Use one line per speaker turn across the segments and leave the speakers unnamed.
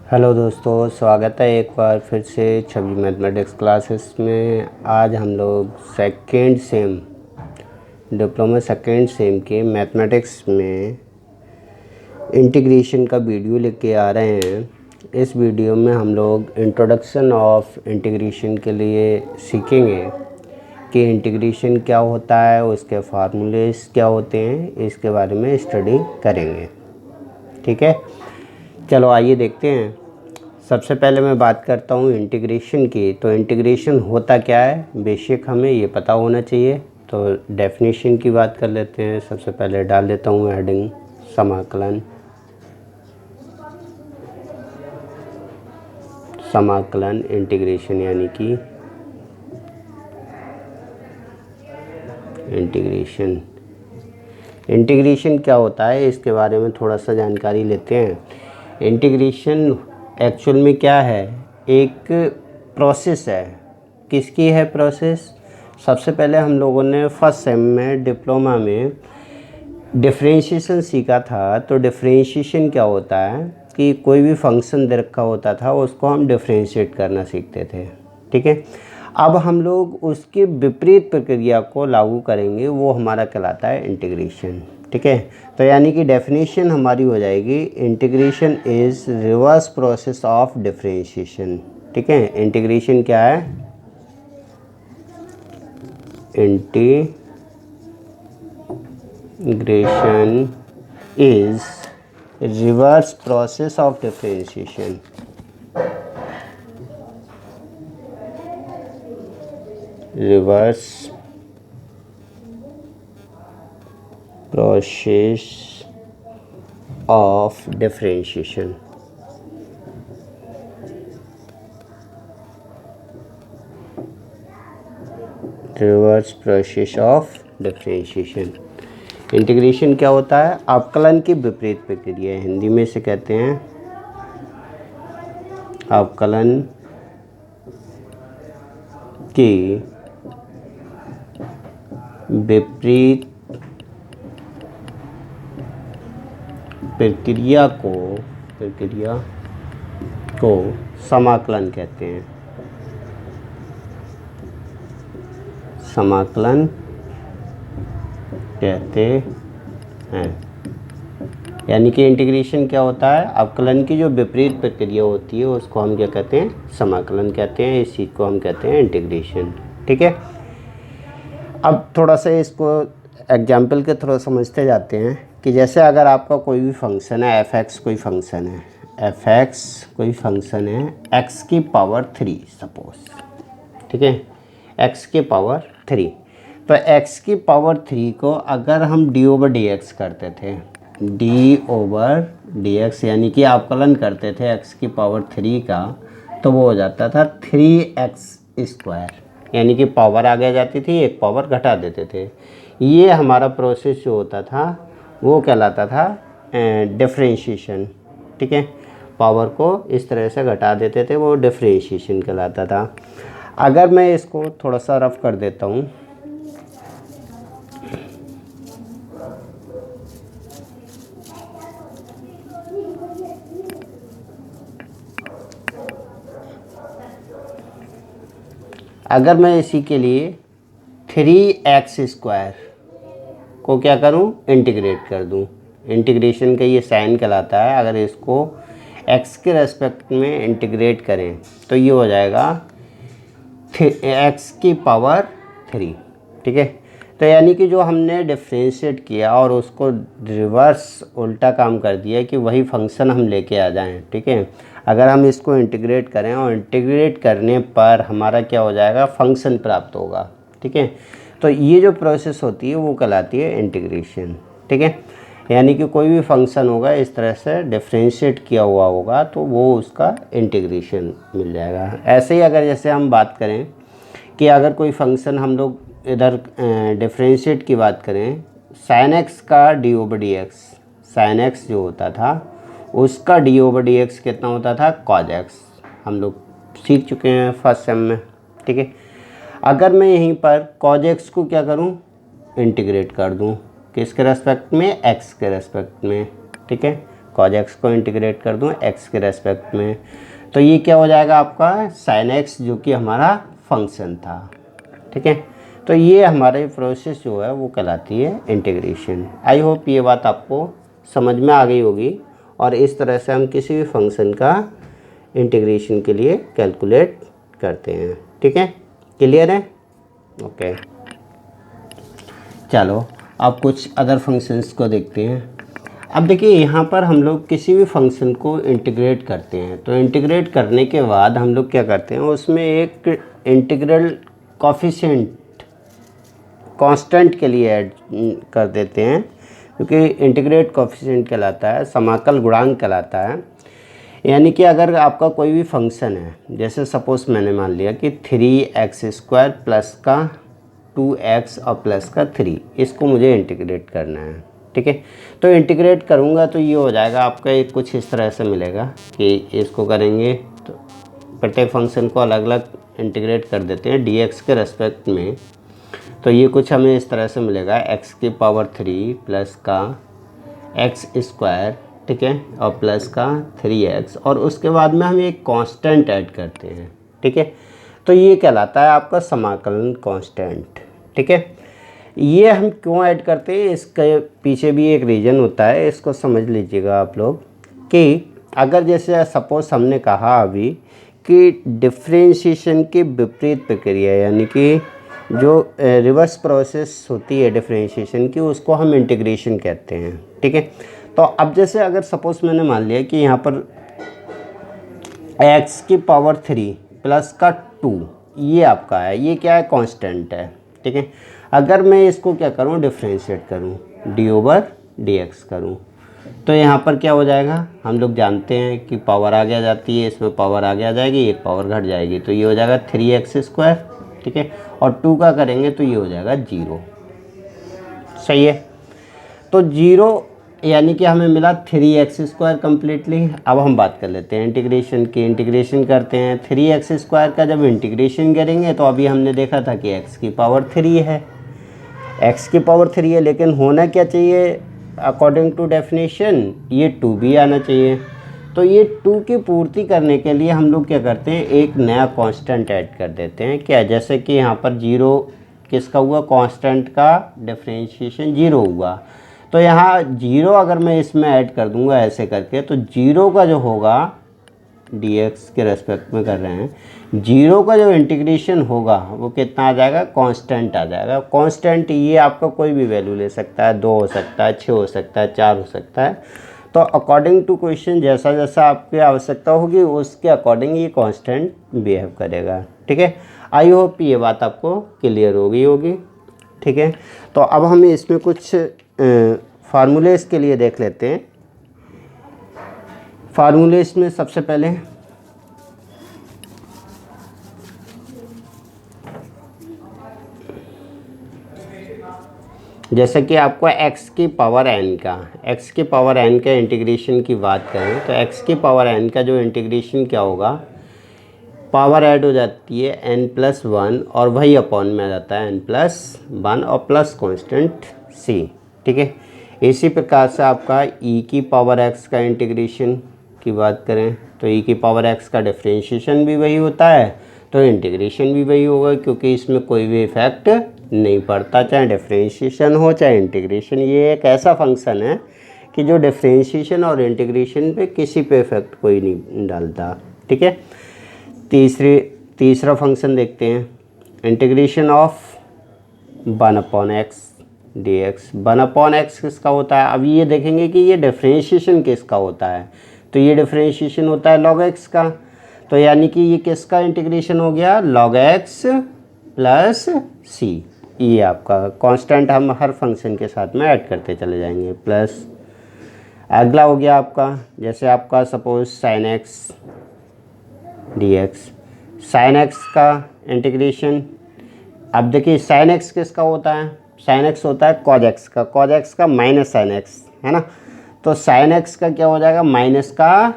Hello दोस्तों, स्वागत है एक बार फिर से छवि मैथमेटिक्स क्लासेस में। आज हम लोग second same diploma second same के मैथमेटिक्स में इंटीग्रेशन का वीडियो लेके आ रहे हैं। इस वीडियो में हम लोग इंट्रोडक्शन ऑफ इंटीग्रेशन के लिए सीखेंगे कि इंटीग्रेशन क्या होता है, उसके फार्मूलेस क्या होते हैं, इसके बारे में स्टडी करेंगे। ठीक है, चलो आइए देखते हैं। सबसे पहले मैं बात करता हूँ इंटीग्रेशन की। तो इंटीग्रेशन होता क्या है, बेसिक हमें ये पता होना चाहिए। तो डेफिनेशन की बात कर लेते हैं। सबसे पहले डाल देता हूँ हेडिंग समाकलन। समाकलन इंटीग्रेशन यानी कि इंटीग्रेशन क्या होता है, इसके बारे में थोड़ा सा जानकारी लेते हैं। इंटीग्रेशन एक्चुअल में क्या है, एक प्रोसेस है। किसकी है प्रोसेस? सबसे पहले हम लोगों ने फर्स्ट सेम में डिप्लोमा में डिफरेंशिएशन सीखा था। तो डिफरेंशिएशन क्या होता है कि कोई भी फंक्शन दे रखा होता था, उसको हम डिफरेंशिएट करना सीखते थे। ठीक है, अब हम लोग उसके विपरीत प्रक्रिया को लागू करेंगे, वो हमारा कहलाता है इंटीग्रेशन। ठीक है, तो यानी कि डेफिनेशन हमारी हो जाएगी integration is reverse process of differentiation. ठीक है, इंटीग्रेशन क्या है? Integration is reverse process of differentiation. Reverse process of differentiation. Reverse process of differentiation. Integration क्या होता है? अवकलन की विपरीत प्रक्रिया। हिंदी में से कहते हैं अवकलन की विपरीत प्रक्रिया को समाकलन कहते हैं। समाकलन कहते हैं। यानी कि इंटीग्रेशन क्या होता है? अवकलन की जो विपरीत प्रक्रिया होती है उसको हम क्या कहते हैं? समाकलन कहते हैं। इस चीज़ को हम कहते हैं इंटीग्रेशन। ठीक है, अब थोड़ा सा इसको एग्जाम्पल के थ्रू समझते जाते हैं कि जैसे अगर आपका कोई भी फंक्शन है, एफ एक्स कोई फंक्शन है, एक्स की पावर 3 सपोज। ठीक है, एक्स की पावर 3। तो एक्स की पावर 3 को अगर हम डी ओवर डी एक्स करते थे, डी ओवर डी एक्स यानी कि अवकलन करते थे एक्स की पावर 3 का, तो वो हो जाता था 3x²। यानी कि पावर आगे जाती थी, एक पावर घटा देते थे। ये हमारा प्रोसेस जो होता था वो कहलाता था डिफरेंशिएशन। ठीक है, पावर को इस तरह से घटा देते थे, वो डिफरेंशिएशन कहलाता था। अगर मैं इसको थोड़ा सा रफ कर देता हूँ, अगर मैं इसी के लिए 3x² को क्या करूं? इंटीग्रेट कर दूं। इंटीग्रेशन का ये साइन कहलाता है। अगर इसको x के रेस्पेक्ट में इंटीग्रेट करें तो ये हो जाएगा x की पावर 3। ठीक है, तो यानी कि जो हमने डिफरेंशिएट किया और उसको रिवर्स उल्टा काम कर दिया कि वही फंक्शन हम लेके आ जाएं। ठीक है, अगर हम इसको इंटीग्रेट करें और इंटीग्रेट करने पर हमारा क्या हो जाएगा? फंक्शन प्राप्त होगा। ठीक है, तो ये जो प्रोसेस होती है वो कहलाती है इंटीग्रेशन। ठीक है, यानी कि कोई भी फंक्शन होगा इस तरह से डिफरेंशिएट किया हुआ होगा तो वो उसका इंटीग्रेशन मिल जाएगा। ऐसे ही अगर जैसे हम बात करें कि अगर कोई फंक्शन हम लोग इधर डिफरेंशिएट की बात करें, साइन एक्स का D over D x, sine x जो होता था उसका डी ओवर डी एक्स कितना होता था? Cos x. हम लोग सीख चुके हैं फर्स्ट सेम में। ठीक है, अगर मैं यहीं पर कॉज एक्स को क्या करूं? इंटीग्रेट कर दूं। किसके रेस्पेक्ट में? एक्स के रेस्पेक्ट में। ठीक है, कॉज एक्स को इंटीग्रेट कर दूँ एक्स के रेस्पेक्ट में, तो ये क्या हो जाएगा आपका साइन एक्स, जो कि हमारा फंक्शन था। ठीक है, तो ये हमारी प्रोसेस जो है वो कहलाती है इंटीग्रेशन। आई होप ये बात आपको समझ में आ गई होगी, और इस तरह से हम किसी भी फंक्शन का इंटीग्रेशन के लिए कैलकुलेट करते हैं। ठीक है, क्लियर है? ओके, चलो अब कुछ अदर फंक्शंस को देखते हैं। अब देखिए यहाँ पर हम लोग किसी भी फंक्शन को इंटीग्रेट करते हैं, तो इंटीग्रेट करने के बाद हम लोग क्या करते हैं, उसमें एक इंटीग्रल कोफिशिएंट कांस्टेंट के लिए ऐड कर देते हैं, क्योंकि इंटीग्रेट कोफिशिएंट कहलाता है, समाकल गुणांक कहलाता है। यानी कि अगर आपका कोई भी फंक्शन है, जैसे सपोज़ मैंने मान लिया कि 3x² प्लस का 2x और प्लस का 3, इसको मुझे इंटीग्रेट करना है। ठीक है, तो इंटीग्रेट करूँगा तो ये हो जाएगा आपका एक कुछ इस तरह से मिलेगा कि इसको करेंगे तो प्रत्येक फंक्शन को अलग अलग इंटीग्रेट कर देते हैं dx के रेस्पेक्ट में, तो ये कुछ हमें इस तरह से मिलेगा x³ प्लस का x², ठीक है, और प्लस का 3x, और उसके बाद में हम एक कांस्टेंट ऐड करते हैं। ठीक है, तो ये कहलाता है आपका समाकलन कांस्टेंट। ठीक है, ये हम क्यों ऐड करते हैं, इसके पीछे भी एक रीज़न होता है, इसको समझ लीजिएगा आप लोग। कि अगर जैसे सपोज हमने कहा अभी कि डिफरेंशिएशन की विपरीत प्रक्रिया, यानी कि जो रिवर्स प्रोसेस होती है डिफरेंशिएशन की, उसको हम इंटीग्रेशन कहते हैं। ठीक है, तो अब जैसे अगर सपोज मैंने मान लिया कि यहाँ पर x³ प्लस का 2 ये आपका है, ये क्या है, कांस्टेंट है। ठीक है, अगर मैं इसको क्या करूँ, डिफरेंशिएट करूँ, d/dx करूँ, तो यहाँ पर क्या हो जाएगा, हम लोग जानते हैं कि पावर आगे आ जाती है, इसमें पावर आगे आ जाएगी, एक पावर घट जाएगी, तो ये हो जाएगा 3x²। ठीक है, और 2 का करेंगे तो ये हो जाएगा 0। सही है, तो 0 यानी कि हमें मिला 3x² कम्प्लीटली। अब हम बात कर लेते हैं इंटीग्रेशन की। इंटीग्रेशन करते हैं 3x² का, जब इंटीग्रेशन करेंगे तो अभी हमने देखा था कि x³ है, x³ है, लेकिन होना क्या चाहिए अकॉर्डिंग टू डेफिनेशन, ये 2 भी आना चाहिए। तो ये 2 की पूर्ति करने के लिए हम लोग क्या करते हैं, एक नया कांस्टेंट ऐड कर देते हैं। क्या, जैसे कि यहाँ पर 0 किसका हुआ, कांस्टेंट का डिफरेंशिएशन 0 हुआ, तो यहाँ 0 अगर मैं इसमें ऐड कर दूंगा ऐसे करके, तो 0 का जो होगा dx के रेस्पेक्ट में कर रहे हैं, 0 का जो इंटीग्रेशन होगा वो कितना आ जाएगा, कांस्टेंट आ जाएगा। कांस्टेंट ये आपका कोई भी वैल्यू ले सकता है, 2 हो सकता है, 6 हो सकता है, 4 हो सकता है। तो अकॉर्डिंग टू क्वेश्चन जैसा जैसा आपकी आवश्यकता होगी उसके अकॉर्डिंग ये कांस्टेंट बिहेव करेगा। ठीक है, आई होप ये बात आपको क्लियर होगी। ठीक है, तो अब हम इसमें कुछ फार्मूले के लिए देख लेते हैं। फार्मूले में सबसे पहले जैसे कि आपको x⁴n का इंटीग्रेशन की बात करें, तो x⁴n का जो इंटीग्रेशन क्या होगा, पावर ऐड हो जाती है n+1 और वही अपॉन में आ जाता है n+1 और प्लस कांस्टेंट c। ठीक है, इसी प्रकार से आपका e⁴x का इंटीग्रेशन की बात करें तो e⁴x का डिफरेंशिएशन भी वही होता है, तो इंटीग्रेशन भी वही होगा, क्योंकि इसमें कोई भी इफेक्ट नहीं पड़ता, चाहे डिफरेंशिएशन हो चाहे इंटीग्रेशन। ये एक ऐसा फंक्शन है कि जो डिफरेंशिएशन और इंटीग्रेशन पे किसी पे इफेक्ट कोई नहीं डालता। ठीक है, तीसरा फंक्शन देखते हैं, integration of 1/x dx। 1/x किसका होता है, अब ये देखेंगे कि ये डिफरेंशिएशन किसका होता है, तो ये डिफरेंशिएशन होता है log x का, तो यानी कि ये किसका इंटीग्रेशन हो गया, log x प्लस c। ये आपका कांस्टेंट हम हर फंक्शन के साथ में ऐड करते चले जाएंगे। प्लस अगला हो गया आपका, जैसे आपका suppose sin x dx, sin x का इंटीग्रेशन, अब देखिए sin x किसका होता है, sin x होता है cos x का, cos x का माइनस sin x है ना, तो sin x का क्या हो जाएगा, माइनस का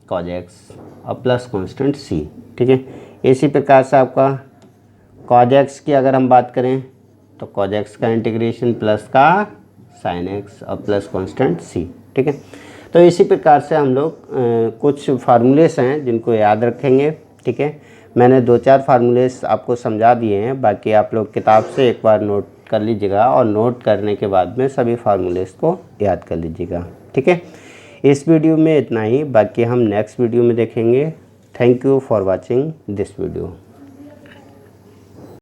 cos x और प्लस कांस्टेंट c। ठीक है, इसी प्रकार से आपका cos x की अगर हम बात करें तो cos x का इंटीग्रेशन प्लस का sin x और प्लस कांस्टेंट c। ठीक है, तो इसी प्रकार से हम लोग कुछ फार्मूलेस हैं जिनको याद रखेंगे। ठीक है, मैंने 2-4 फार्मूलेस आपको समझा दिए हैं, बाकी आप लोग किताब से एक बार नोट कर लीजिएगा और नोट करने के बाद में सभी फार्मूलेस को याद कर लीजिएगा। ठीक है, इस वीडियो में इतना ही, बाकी हम नेक्स्ट वीडियो में देखेंगे। Thank you for watching this video.